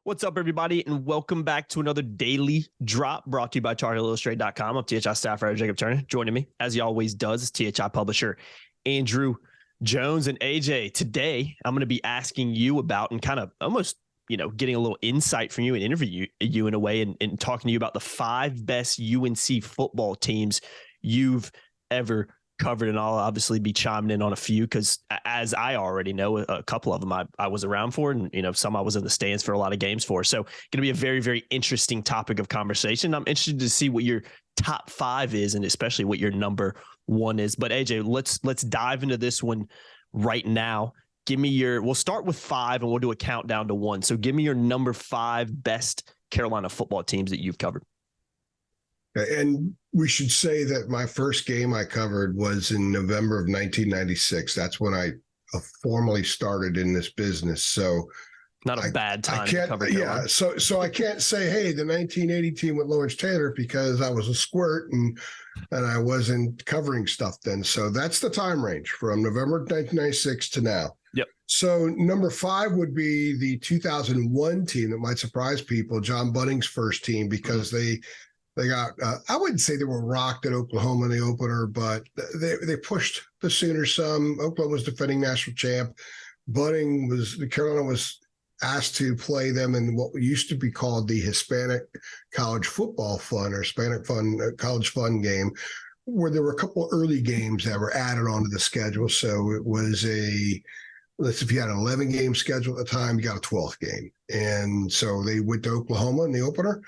What's up, everybody, and welcome back to another daily drop brought to you by TargetIllustrated.com. I'm THI staff writer Jacob Turner. Joining me, as he always does, is THI publisher Andrew Jones. And AJ, today I'm going to be asking you about and kind of almost, getting a little insight from you and interview you in a way and talking to you about the 5 best UNC football teams you've ever covered. And I'll obviously be chiming in on a few because, as I already know, a couple of them I was around for, and some I was in the stands for a lot of games for. So going to be a very, very interesting topic of conversation. I'm interested to see what your top 5 is, and especially what your number 1 is. But AJ, let's dive into this one right now. Give me we'll start with 5 and we'll do a countdown to 1. So give me your number 5 best Carolina football teams that you've covered. And we should say that my first game I covered was in November of 1996. That's when I formally started in this business. So not a bad time to cover Carolina. Yeah. So I can't say, hey, the 1980 team with Lawrence Taylor, because I was a squirt and I wasn't covering stuff then. So that's the time range from November 1996 to now. Yep. So number 5 would be the 2001 team that might surprise people, John Bunning's first team, because they got, I wouldn't say they were rocked at Oklahoma in the opener, but they pushed the Sooners some. Oklahoma was defending national champ. Carolina was asked to play them in what used to be called the Hispanic College Football Fun or Hispanic Fun College Fun game, where there were a couple early games that were added onto the schedule. So it was if you had an 11-game schedule at the time, you got a 12th game. And so they went to Oklahoma in the opener.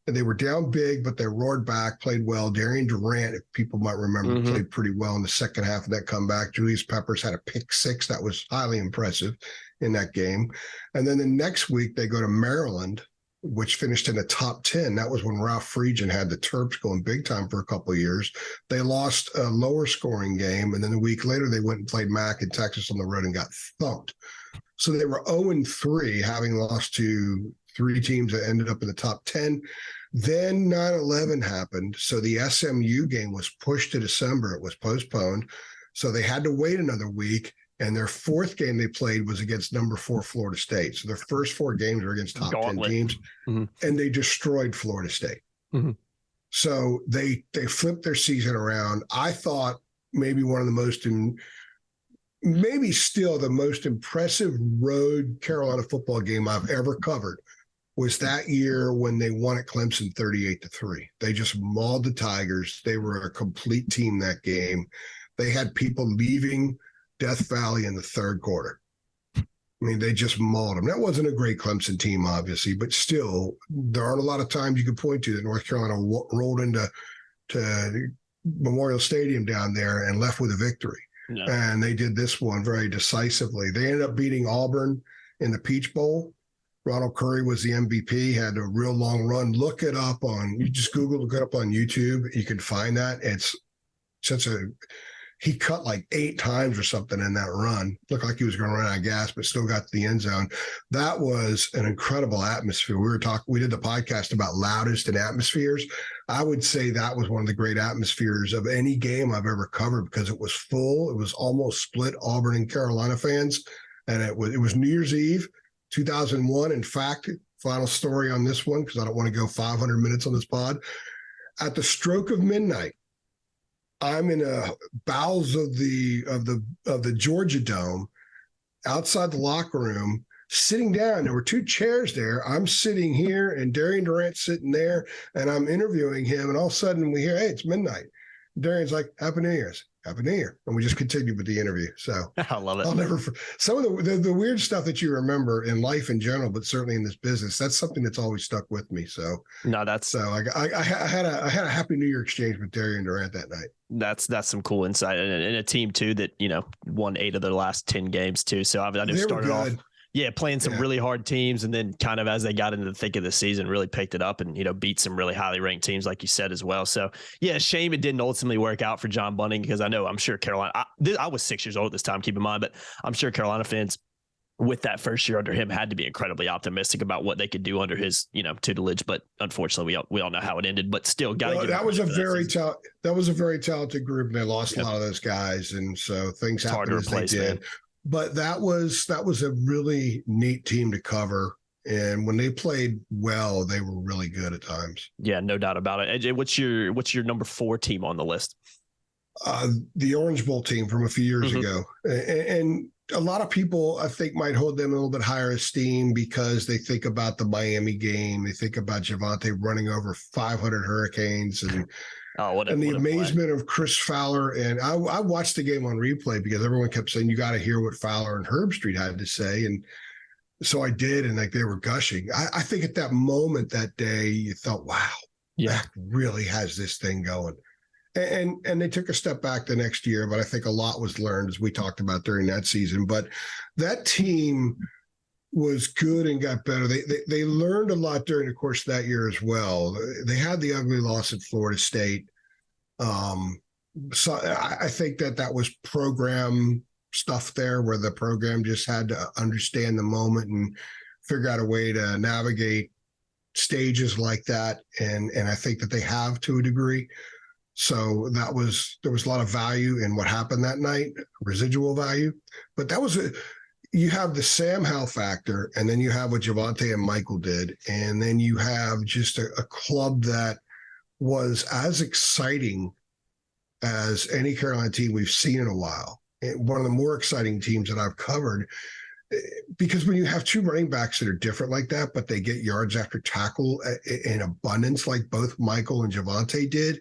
And they were down big, but they roared back, played well. Darian Durant, if people might remember, played pretty well in the second half of that comeback. Julius Peppers had a pick 6. That was highly impressive in that game. And then the next week, they go to Maryland, which finished in the top 10. That was when Ralph Friedgen had the Terps going big time for a couple of years. They lost a lower scoring game. And then a week later, they went and played Mac in Texas on the road and got thumped. So they were 0-3, having lost to 3 teams that ended up in the top 10. Then 9/11 happened. So the SMU game was pushed to December. It was postponed. So they had to wait another week. And their 4th game they played was against number 4 Florida State. So their first 4 games were against top 10 teams. And they destroyed Florida State. So they flipped their season around. I thought maybe one of the maybe still the most impressive road Carolina football game I've ever covered was that year when they won at Clemson 38-3. They just mauled the Tigers. They were a complete team that game. They had people leaving Death Valley in the 3rd quarter. I mean, they just mauled them. That wasn't a great Clemson team, obviously, but still, there aren't a lot of times you can point to that North Carolina rolled into Memorial Stadium down there and left with a victory. No. And they did this one very decisively. They ended up beating Auburn in the Peach Bowl. Ronald Curry was the MVP, had a real long run. Look it up you just look it up on YouTube. You can find that. It's he cut like 8 times or something in that run. Looked like he was going to run out of gas, but still got to the end zone. That was an incredible atmosphere. We did the podcast about loudest and atmospheres. I would say that was one of the great atmospheres of any game I've ever covered because it was full. It was almost split Auburn and Carolina fans. And it was New Year's Eve, 2001. In fact, final story on this one, because I don't want to go 500 minutes on this pod. At the stroke of midnight, I'm in the bowels of the Georgia Dome, outside the locker room, sitting down. There were 2 chairs there. I'm sitting here, and Darian Durant's sitting there, and I'm interviewing him. And all of a sudden, we hear, "Hey, it's midnight." Darian's like, "Happy New Year's." Happy New Year. And we just continued with the interview. So I love it. I'll never some of the weird stuff that you remember in life in general, but certainly in this business, that's something that's always stuck with me. So I had a Happy New Year exchange with Darian Durant that night. That's some cool insight, and a team too that won 8 of their last 10 games too. So I just started off. Yeah, playing some really hard teams, and then kind of as they got into the thick of the season, really picked it up and, beat some really highly ranked teams, like you said as well. So, yeah, shame it didn't ultimately work out for John Bunning because I'm sure Carolina – I was 6 years old at this time, keep in mind, but I'm sure Carolina fans with that first year under him had to be incredibly optimistic about what they could do under his, tutelage. But unfortunately, we all know how it ended. But still, that was a very talented group, and they lost a lot of those guys, and so things happened as they did. Man. But that was a really neat team to cover. And when they played well, they were really good at times. Yeah, no doubt about it. AJ, what's your number 4 team on the list? The Orange Bowl team from a few years ago. And a lot of people, I think, might hold them in a little bit higher esteem because they think about the Miami game. They think about Javonte running over 500 Hurricanes and the amazement of Chris Fowler. And I watched the game on replay because everyone kept saying, you got to hear what Fowler and Herbstreit had to say. And so I did, and like they were gushing. I think at that moment that day, you thought, wow, that really has this thing going. And they took a step back the next year, but I think a lot was learned, as we talked about during that season. But that team was good and got better. They learned a lot during the course of that year as well. They had the ugly loss at Florida State. So I think that was program stuff there, where the program just had to understand the moment and figure out a way to navigate stages like that. And I think that they have to a degree. So there was a lot of value in what happened that night, residual value. But you have the Sam Howell factor, and then you have what Javonte and Michael did. And then you have just a club that was as exciting as any Carolina team we've seen in a while. And one of the more exciting teams that I've covered, because when you have 2 running backs that are different like that, but they get yards after tackle in abundance like both Michael and Javonte did,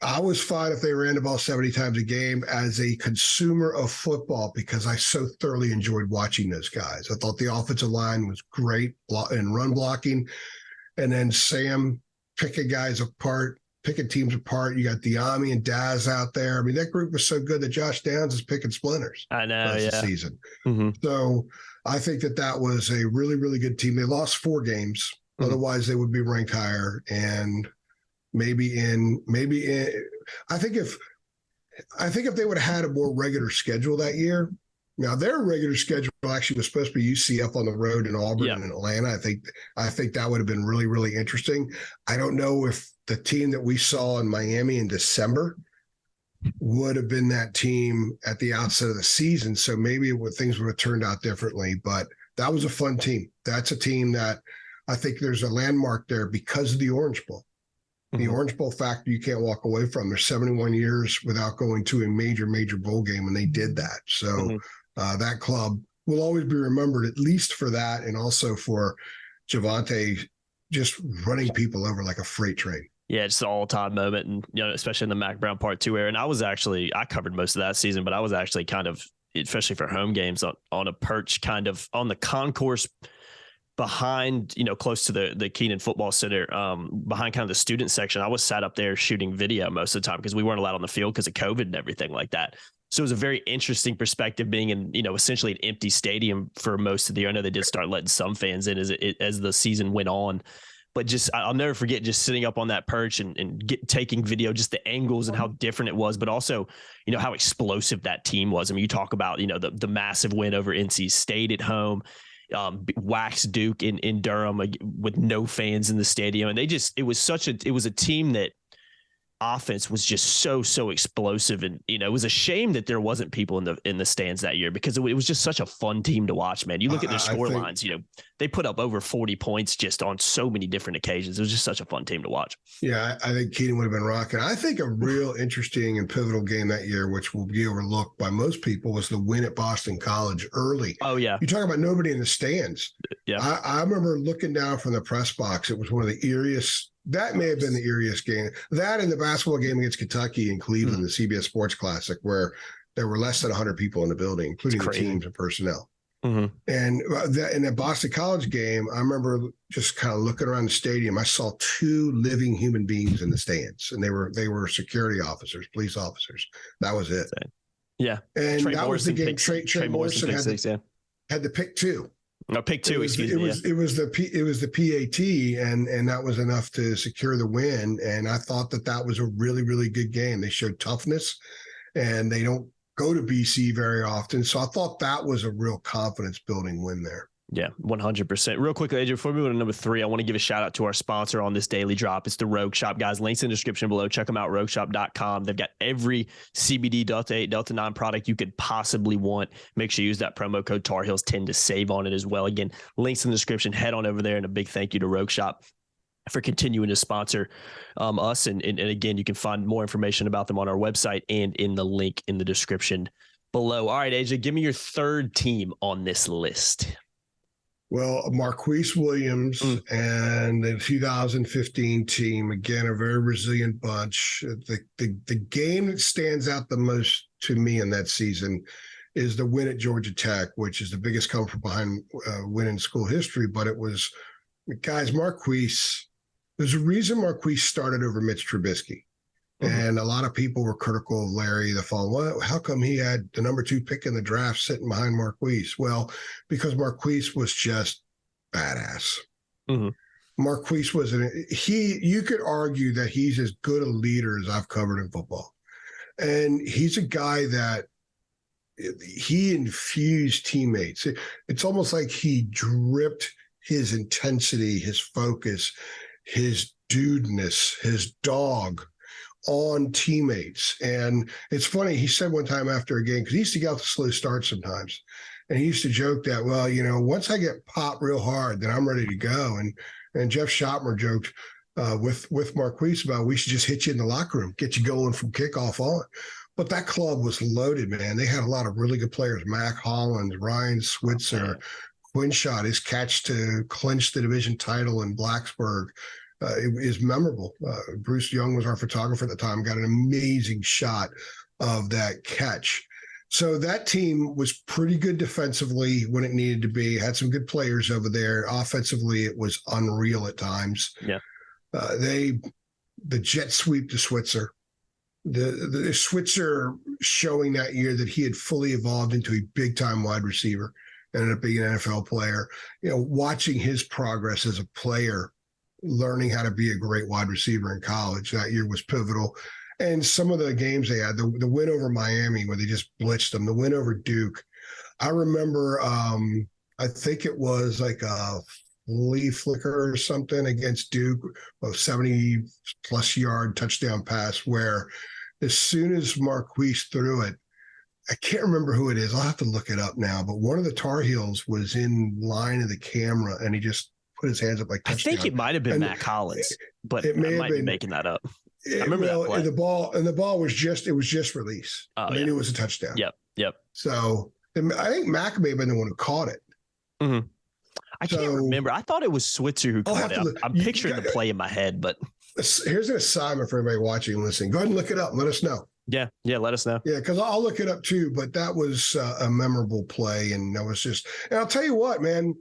I was fine if they ran the ball 70 times a game as a consumer of football because I so thoroughly enjoyed watching those guys. I thought the offensive line was great in run blocking. And then Sam picking teams apart. You got Diami and Daz out there. I mean, that group was so good that Josh Downs is picking splinters. I know, the season. So I think that was a really, really good team. They lost 4 games. Otherwise, they would be ranked higher. And maybe I think if they would have had a more regular schedule that year. Now their regular schedule actually was supposed to be UCF on the road in Auburn and Atlanta. I think that would have been really, really interesting. I don't know if the team that we saw in Miami in December would have been that team at the outset of the season. So maybe things would have turned out differently, but that was a fun team. That's a team that I think there's a landmark there because of the Orange Bowl. The Orange Bowl factor you can't walk away from. There's 71 years without going to a major bowl game, and they did that. So that club will always be remembered, at least for that, and also for Javonte just running people over like a freight train. Yeah, it's an all-time moment, and especially in the Mac Brown Part 2 era. And I covered most of that season, but I was actually kind of, especially for home games, on a perch kind of on the concourse behind, close to the Keenan Football Center, behind kind of the student section. I was sat up there shooting video most of the time because we weren't allowed on the field because of COVID and everything like that. So it was a very interesting perspective being in, essentially an empty stadium for most of the year. I know they did start letting some fans in as the season went on, but just, I'll never forget just sitting up on that perch and taking video, just the angles and how different it was, but also, how explosive that team was. I mean, you talk about, the massive win over NC State at home, wax Duke in Durham with no fans in the stadium. And it was a team that offense was just so explosive. And, it was a shame that there wasn't people in the stands that year because it was just such a fun team to watch, man. You look at their score lines, they put up over 40 points just on so many different occasions. It was just such a fun team to watch. Yeah. I think Keenan would have been rocking. I think a real interesting and pivotal game that year, which will be overlooked by most people, was the win at Boston College early. Oh yeah. You talk about nobody in the stands. Yeah. I remember looking down from the press box. It was one of the eeriest. That may have been the eeriest game. That and the basketball game against Kentucky in Cleveland, the CBS Sports Classic, where there were less than 100 people in the building, including the teams and personnel. And in the Boston College game, I remember just kind of looking around the stadium. I saw 2 living human beings in the stands, and they were security officers, police officers. That was it. Yeah. And Trey that Morrison was the game. Trey Morrison had the pick 2. No, pick 2. It was the PAT, and that was enough to secure the win. And I thought that was a really, really good game. They showed toughness, and they don't go to BC very often. So I thought that was a real confidence building win there. Yeah, 100%. Real quickly, AJ, before we move on to number 3, I want to give a shout out to our sponsor on this daily drop. It's the Rogue Shop, guys. Links in the description below. Check them out, rogueshop.com. They've got every CBD Delta 8, Delta 9 product you could possibly want. Make sure you use that promo code Tar Heels 10 to save on it as well. Again, links in the description. Head on over there, and a big thank you to Rogue Shop for continuing to sponsor us. And again, you can find more information about them on our website and in the link in the description below. All right, AJ, give me your third team on this list. Well, Marquise Williams and the 2015 team, again, a very resilient bunch. The game that stands out the most to me in that season is the win at Georgia Tech, which is the biggest come from behind win in school history. But it was, guys, Marquise, there's a reason Marquise started over Mitch Trubisky. And a lot of people were critical of Larry the following, well, how come he had the number 2 pick in the draft sitting behind Marquise? Well, because Marquise was just badass. Marquise was you could argue that he's as good a leader as I've covered in football. And he's a guy that he infused teammates. It's almost like he dripped his intensity, his focus, his dudeness, his dog on teammates. And it's funny, he said one time after a game, because he used to get out the slow start sometimes, and he used to joke that, well, once I get popped real hard, then I'm ready to go. And Jeff Schottmer joked with Marquise about, we should just hit you in the locker room, get you going from kickoff on. But that club was loaded, man. They had a lot of really good players, Mac Hollins, Ryan Switzer, Quinshot, his catch to clinch the division title in Blacksburg. It is memorable. Bruce Young was our photographer at the time, got an amazing shot of that catch. So that team was pretty good defensively when it needed to be, had some good players over there. Offensively, it was unreal at times. Yeah. The jet sweep to Switzer, the Switzer showing that year that he had fully evolved into a big time wide receiver, ended up being an NFL player, watching his progress as a player, learning how to be a great wide receiver in college that year was pivotal. And some of the games they had, the win over Miami where they just blitzed them, the win over Duke. I remember, I think it was like a flea flicker or something against Duke, a 70-plus yard touchdown pass where as soon as Marquise threw it, I can't remember who it is. I'll have to look it up now. But one of the Tar Heels was in line of the camera, and he just put his hands up like touchdown. I think it might have been Matt Collins, but I might be making that up. I remember that play. The ball was just released. Oh, yeah. It was a touchdown. Yep. So I think Mac may have been the one who caught it. I can't remember. I thought it was Switzer who caught it. I'm picturing the play in my head, but here's an assignment for everybody watching and listening. Go ahead and look it up and let us know. Yeah, let us know. Yeah, because I'll look it up too. But that was a memorable play, and that was just. And I'll tell you what, man.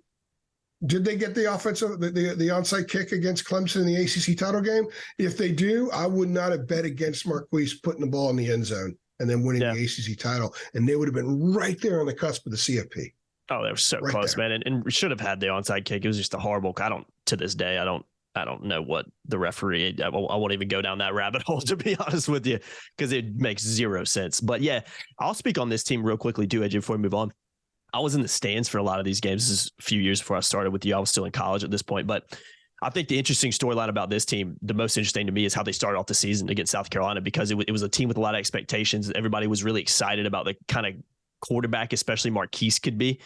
Did they get the offensive, the onside kick against Clemson in the ACC title game? If they do, I would not have bet against Marquise putting the ball in the end zone and then winning the ACC title, and they would have been right there on the cusp of the CFP. Oh, they were so right close, there. Man, and we should have had the onside kick. It was just a horrible. To this day, I don't know what the referee. I won't even go down that rabbit hole, to be honest with you, because it makes zero sense. But yeah, I'll speak on this team real quickly too, AJ, before we move on. I was in the stands for a lot of these games. This is a few years before I started with you. I was still in college at this point, but I think the interesting storyline about this team, the most interesting to me, is how they started off the season against South Carolina, because it was a team with a lot of expectations. Everybody was really excited about the kind of quarterback, especially Marquise, could be.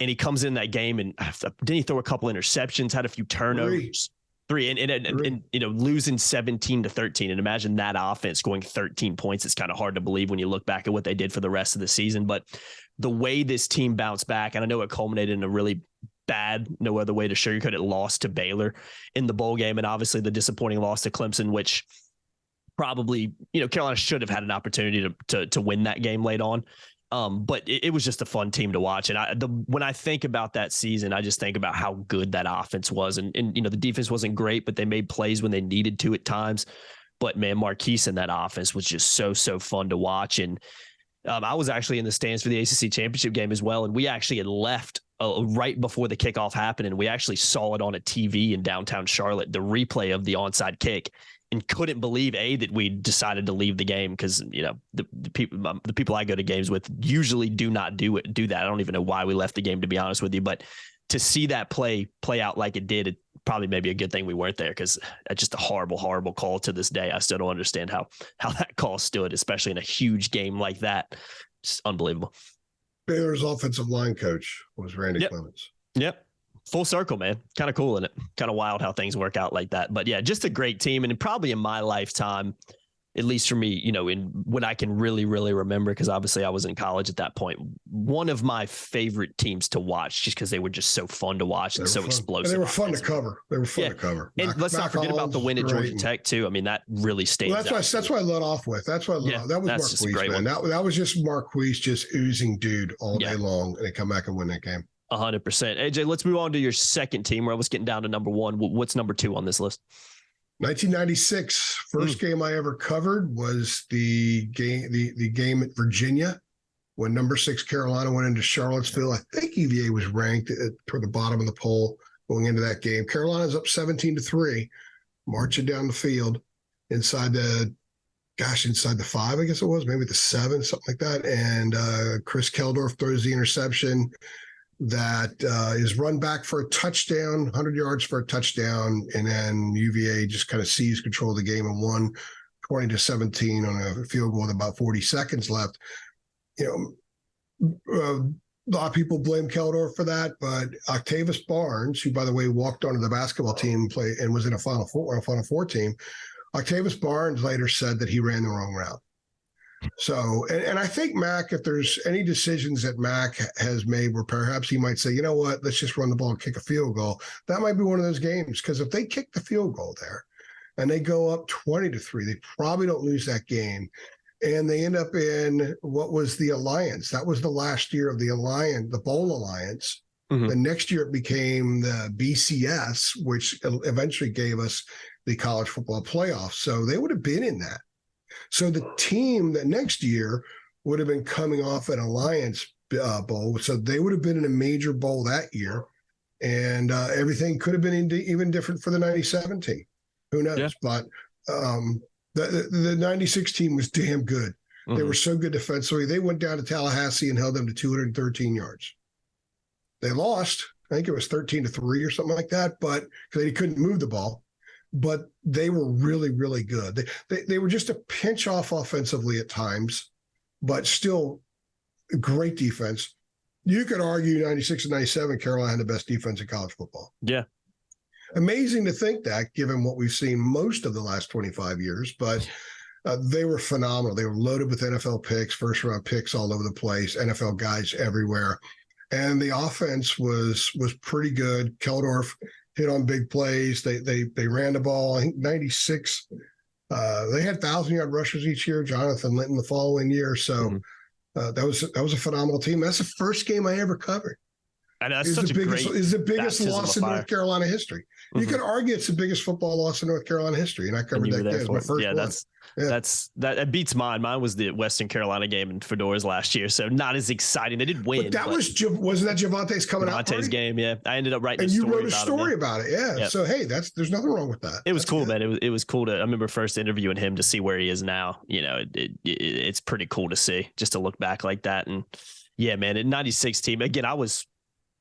And he comes in that game and didn't he throw a couple interceptions, had a few turnovers? Three. And losing 17-13. And imagine that offense scoring 13 points. It's kind of hard to believe when you look back at what they did for the rest of the season. But the way this team bounced back, and I know it culminated in a really bad, no other way to sugarcoat it, loss to Baylor in the bowl game, and obviously the disappointing loss to Clemson, which probably, Carolina should have had an opportunity to win that game late on. But it was just a fun team to watch. And when I think about that season, I just think about how good that offense was. And the defense wasn't great, but they made plays when they needed to at times. But man, Marquise and that offense was just so fun to watch. And I was actually in the stands for the ACC championship game as well. And we actually had left right before the kickoff happened. And we actually saw it on a TV in downtown Charlotte, the replay of the onside kick, and couldn't believe that we decided to leave the game, because the people I go to games with usually do not do that. I don't even know why we left the game, to be honest with you. But to see that play out like it did, it probably maybe a good thing we weren't there, because that's just a horrible call to this day. I still don't understand how that call stood, especially in a huge game like that. It's unbelievable. Baylor's offensive line coach was Randy Clements. Yep. Full circle, man. Kind of cool, isn't it? Kind of wild how things work out like that. But yeah, just a great team. And probably in my lifetime, at least for me, you know, in what I can really remember, because obviously I was in college at that point, one of my favorite teams to watch, just because they were just so fun to watch and so explosive. And they were fun to cover. To cover. And let's not forget about the win at Georgia Tech too. I mean, that really stands out. That's what I led off with. That was Marquise, man. That was just Marquise just oozing dude all day long, and they come back and win that game. 100%. AJ, let's move on to your second team. We're almost getting down to number one. What's number two on this list? 1996, first game I ever covered was the game at Virginia when number 6 Carolina went into Charlottesville. I think EVA was ranked toward the bottom of the poll going into that game. Carolina's up 17-3, marching down the field inside the 5, I guess it was, maybe the 7, something like that. And Chris Keldorf throws the interception that is run back for a touchdown, 100 yards for a touchdown, and then UVA just kind of seized control of the game and won 20-17 on a field goal with about 40 seconds left. You know, a lot of people blame Keldorf for that, but Octavius Barnes, who by the way walked onto the basketball team and was in a Final Four team, Octavius Barnes later said that he ran the wrong route. So, and I think Mac, if there's any decisions that Mac has made where perhaps he might say, you know what, let's just run the ball and kick a field goal, that might be one of those games. Because if they kick the field goal there and they go up 20-3, they probably don't lose that game. And they end up in what was the Alliance. That was the last year of the Alliance, the Bowl Alliance. Mm-hmm. The next year it became the BCS, which eventually gave us the college football playoff. So they would have been in that. So the team that next year would have been coming off an Alliance Bowl. So they would have been in a major bowl that year. And everything could have been even different for the 97 team. Who knows? Yeah. But the 96 team was damn good. Mm-hmm. They were so good defensively. They went down to Tallahassee and held them to 213 yards. They lost. I think it was 13-3 or something like that, but because they couldn't move the ball. But they were really good. They were just a pinch off offensively at times, but still great defense. You could argue 96 and 97, Carolina had the best defense in college football. Yeah. Amazing to think that, given what we've seen most of the last 25 years, but they were phenomenal. They were loaded with NFL picks, first-round picks all over the place, NFL guys everywhere. And the offense was pretty good. Keldorf hit on big plays. They ran the ball. I think 96. They had 1,000-yard rushers each year. Jonathan Linton the following year. So that was a phenomenal team. That's the first game I ever covered. And that's such a great. It's the biggest loss in North Carolina history. Mm-hmm. You could argue it's the biggest football loss in North Carolina history, and I covered that game. It was my first one. That beats mine. Mine was the Western Carolina game in Fedoras last year, so not as exciting. They did win. But wasn't that Javonte's coming out? Javonte's game, yeah. I ended up writing and a story. You wrote a story about it, yeah. Yep. So hey, there's nothing wrong with that. It was cool, man. It was cool to. I remember first interviewing him to see where he is now. You know, it's pretty cool to see, just to look back like that. And yeah, man, at 96 team again, I was.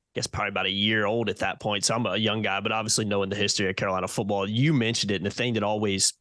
I guess probably about a year old at that point. So I'm a young guy, but obviously knowing the history of Carolina football, you mentioned it. And the thing that always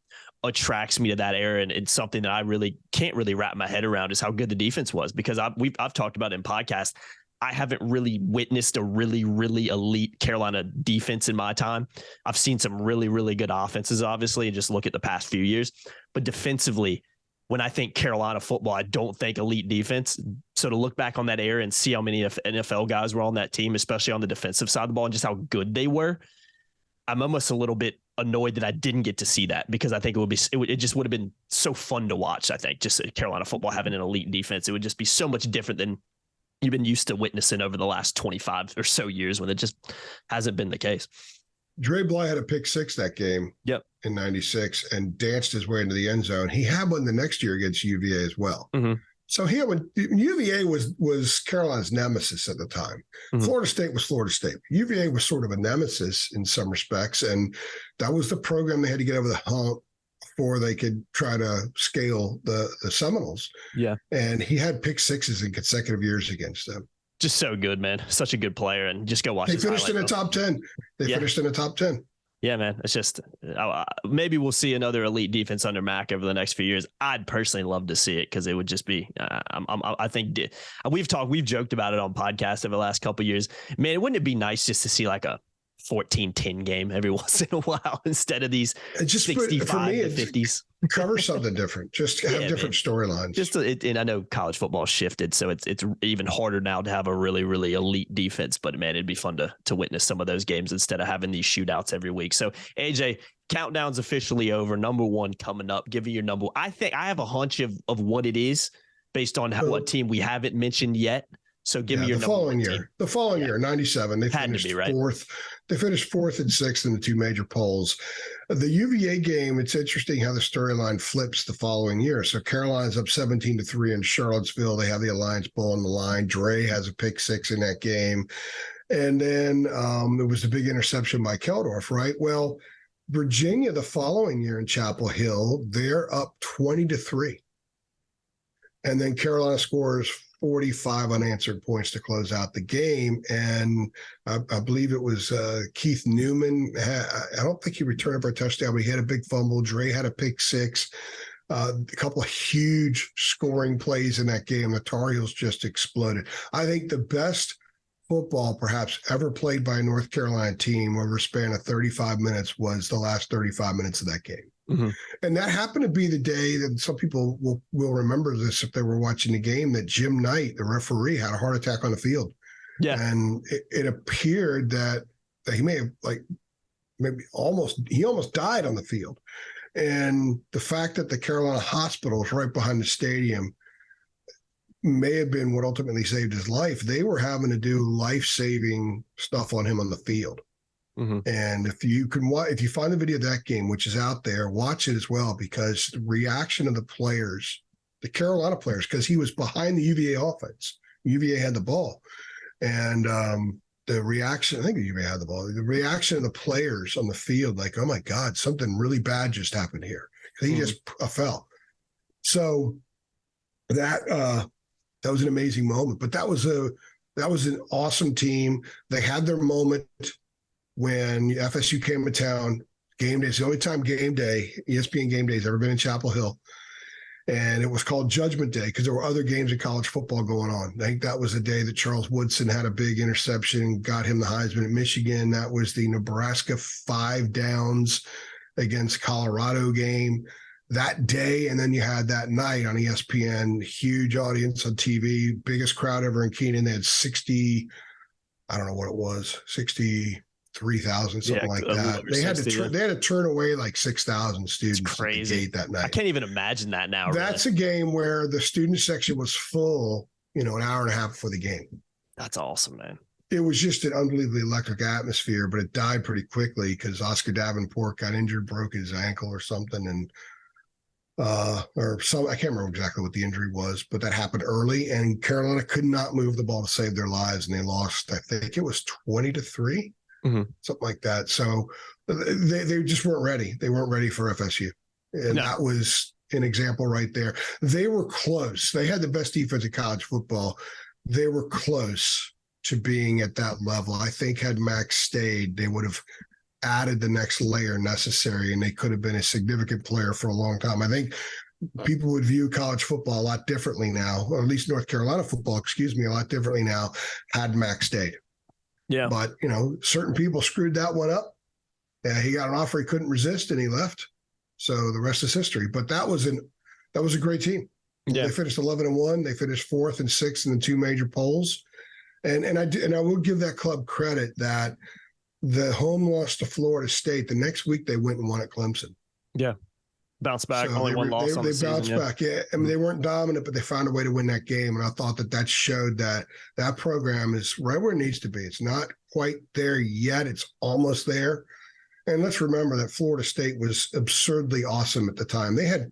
attracts me to that era, and it's something that I really can't really wrap my head around, is how good the defense was, because I've talked about it in podcasts. I haven't really witnessed a really elite Carolina defense in my time. I've seen some really good offenses, obviously, and just look at the past few years, but defensively, when I think Carolina football, I don't think elite defense. So to look back on that era and see how many NFL guys were on that team, especially on the defensive side of the ball, and just how good they were, I'm almost a little bit annoyed that I didn't get to see that, because I think it just would have been so fun to watch. I think just Carolina football having an elite defense, it would just be so much different than you've been used to witnessing over the last 25 or so years, when it just hasn't been the case. Dre Bly had a pick six that game. Yep. In 96 and danced his way into the end zone. He had one the next year against UVA as well. Mm-hmm. So UVA was Carolina's nemesis at the time. Mm-hmm. Florida State was Florida State. UVA was sort of a nemesis in some respects, and that was the program they had to get over the hump before they could try to scale the Seminoles. Yeah. And he had pick sixes in consecutive years against them. Just so good, man. Such a good player, and just go watch. They finished in the top 10. They finished in the top 10. Yeah, man. It's just maybe we'll see another elite defense under Mac over the next few years. I'd personally love to see it because it would just be. I think we've joked about it on podcasts over the last couple of years. Man, wouldn't it be nice just to see like a 14-10 game every once in a while instead of these just 65 for me, to 50s? Cover something different. Just have different storylines. And I know college football shifted, so it's even harder now to have a really, really elite defense. But man, it'd be fun to witness some of those games instead of having these shootouts every week. So AJ, countdown's officially over. Number 1 coming up. Give me your number. I think I have a hunch of what it is based on what team we haven't mentioned yet. So give me your number following year. Team. The following year, 97, they finished fourth. They finished 4th and 6th in the 2 major polls. The UVA game, it's interesting how the storyline flips the following year. So Carolina's up 17-3 in Charlottesville. They have the Alliance Bowl on the line. Dre has a pick 6 in that game. And then it was the big interception by Keldorf, right? Well, Virginia the following year in Chapel Hill, they're up 20-3. And then Carolina scores 45 unanswered points to close out the game. And I believe it was Keith Newman. I don't think he returned for a touchdown, but he had a big fumble. Dre had a pick 6. A couple of huge scoring plays in that game. The Tar Heels just exploded. I think the best football perhaps ever played by a North Carolina team over a span of 35 minutes was the last 35 minutes of that game. Mm-hmm. And that happened to be the day that some people will remember this if they were watching the game, that Jim Knight, the referee, had a heart attack on the field. Yeah. And it appeared that he may have he almost died on the field. And the fact that the Carolina Hospital is right behind the stadium may have been what ultimately saved his life. They were having to do life-saving stuff on him on the field. Mm-hmm. And if you find the video of that game, which is out there, watch it as well, because the reaction of the players, the Carolina players, because he was behind the UVA offense. UVA had the ball. And the reaction, I think UVA had the ball. The reaction of the players on the field, like, oh my God, something really bad just happened here. He just fell. So that was an amazing moment. But that was an awesome team. They had their moment when FSU came to town. Game day. It's the only time game day, ESPN Game Day, has ever been in Chapel Hill. And it was called Judgment Day because there were other games of college football going on. I think that was the day that Charles Woodson had a big interception, got him the Heisman at Michigan. That was the Nebraska 5 downs against Colorado game that day. And then you had that night on ESPN, huge audience on TV, biggest crowd ever in Kenan. They had 60, I don't know what it was, 63,000, something like that. They had to turn away like 6,000 students at the gate that night. I can't even imagine that now. That's really a game where the student section was full, an hour and a half before the game. That's awesome, man. It was just an unbelievably electric atmosphere, but it died pretty quickly because Oscar Davenport got injured, broke his ankle or something, and I can't remember exactly what the injury was, but that happened early, and Carolina could not move the ball to save their lives, and they lost, I think it was 20-3. Mm-hmm. Something like that. So they just weren't ready. They weren't ready for FSU. And that was an example right there. They were close. They had the best defense in college football. They were close to being at that level. I think had Max stayed, they would have added the next layer necessary, and they could have been a significant player for a long time. I think people would view college football a lot differently now, or at least North Carolina football, a lot differently now had Max stayed. Yeah. But, certain people screwed that one up. He got an offer he couldn't resist, and he left. So the rest is history. But that was a great team. Yeah. They finished 11-1. They finished 4th and 6th in the 2 major polls. And I will give that club credit that the home loss to Florida State, the next week they went and won at Clemson. Yeah. Bounced back, only one loss on the season. They bounced back, yeah. I mean, they weren't dominant, but they found a way to win that game. And I thought that showed that program is right where it needs to be. It's not quite there yet. It's almost there. And let's remember that Florida State was absurdly awesome at the time. They had,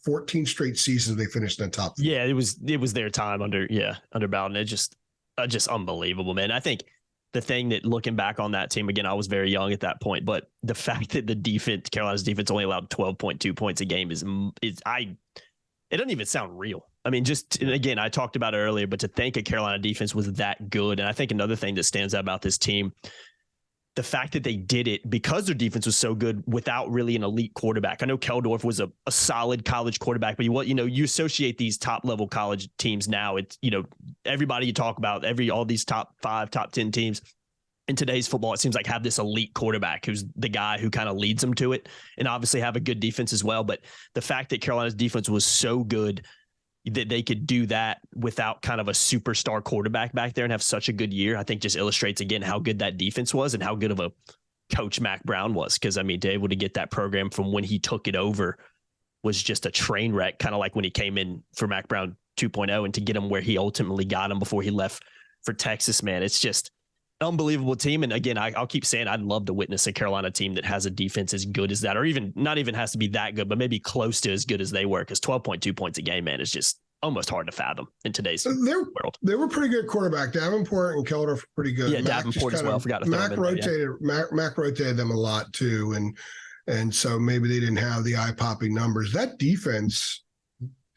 14 straight seasons they finished in the top 4. Yeah, it was their time under Bowden. It just unbelievable, man. I think the thing that, looking back on that team, again, I was very young at that point, but the fact that Carolina's defense only allowed 12.2 points a game it doesn't even sound real. I mean, and again, I talked about it earlier, but to think a Carolina defense was that good. And I think another thing that stands out about this team, the fact that they did it because their defense was so good without really an elite quarterback. I know Keldorf was a solid college quarterback, but you associate these top level college teams now. It's, everybody you talk about, all these top 5, top 10 teams in today's football, it seems like have this elite quarterback who's the guy who kind of leads them to it, and obviously have a good defense as well. But the fact that Carolina's defense was so good that they could do that without kind of a superstar quarterback back there and have such a good year, I think just illustrates again how good that defense was and how good of a coach Mac Brown was. Because, I mean, to be able to get that program from when he took it over was just a train wreck, kind of like when he came in for Mac Brown 2.0, and to get him where he ultimately got him before he left for Texas, man, it's just an unbelievable team. And again, I'll keep saying I'd love to witness a Carolina team that has a defense as good as that, or even not even has to be that good, but maybe close to as good as they were, because 12.2 points a game, man, is just almost hard to fathom in today's world. They were pretty good quarterback. Davenport and Keldorf were pretty good. Yeah, Davenport as well. Forgot to throw him in there. Mac rotated them a lot too, and so maybe they didn't have the eye-popping numbers. That defense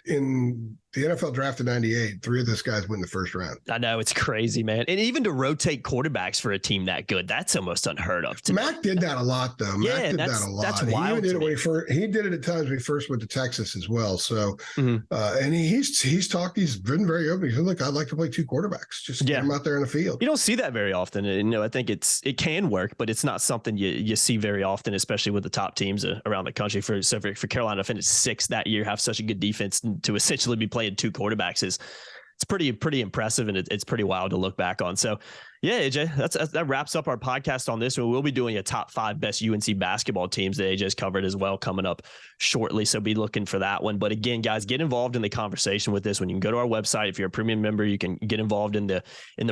in the NFL draft in 98, 3 of those guys win the first round. I know, it's crazy, man. And even to rotate quarterbacks for a team that good, that's almost unheard of. Mac did that a lot, though. Yeah, Mac did that a lot. That's wild. He did it at times when he first went to Texas as well. So, and he's been very open. He said, "Look, I'd like to play 2 quarterbacks. Just get them out there in the field." You don't see that very often. And, I think it can work, but it's not something you see very often, especially with the top teams around the country. For Carolina to finish 6th that year, have such a good defense, and to essentially be playing 2 quarterbacks it's pretty impressive, and it's pretty wild to look back on. So yeah, AJ, that wraps up our podcast on this. We'll be doing a top 5 best UNC basketball teams that AJ's covered as well coming up shortly. So be looking for that one. But again, guys, get involved in the conversation with this one. You can go to our website. If you're a premium member, you can get involved in the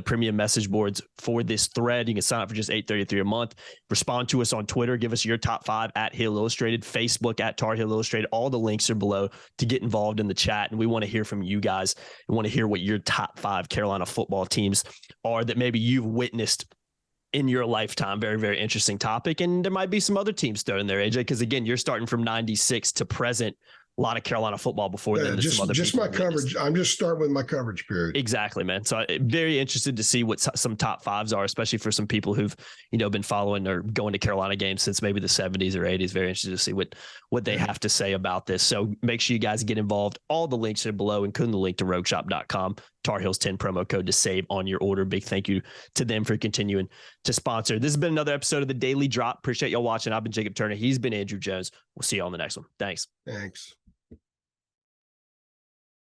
premium message boards for this thread. You can sign up for just $8.33 a month. Respond to us on Twitter. Give us your top 5 at Hill Illustrated, Facebook at Tar Heel Illustrated. All the links are below to get involved in the chat. And we want to hear from you guys. We want to hear what your top 5 Carolina football teams are that maybe you've witnessed in your lifetime. Very, very interesting topic. And there might be some other teams thrown in there, AJ, because again, you're starting from 96 to present. A lot of Carolina football before then. Just my coverage. I'm just starting with my coverage period. Exactly, man. So very interested to see what some top 5s are, especially for some people who've, been following or going to Carolina games since maybe the 70s or 80s. Very interested to see what they have to say about this. So make sure you guys get involved. All the links are below, including the link to rogueshop.com. Tar Heels 10 promo code to save on your order. Big thank you to them for continuing to sponsor. This has been another episode of the Daily Drop. Appreciate y'all watching. I've been Jacob Turner. He's been Andrew Jones. We'll see you on the next one. Thanks.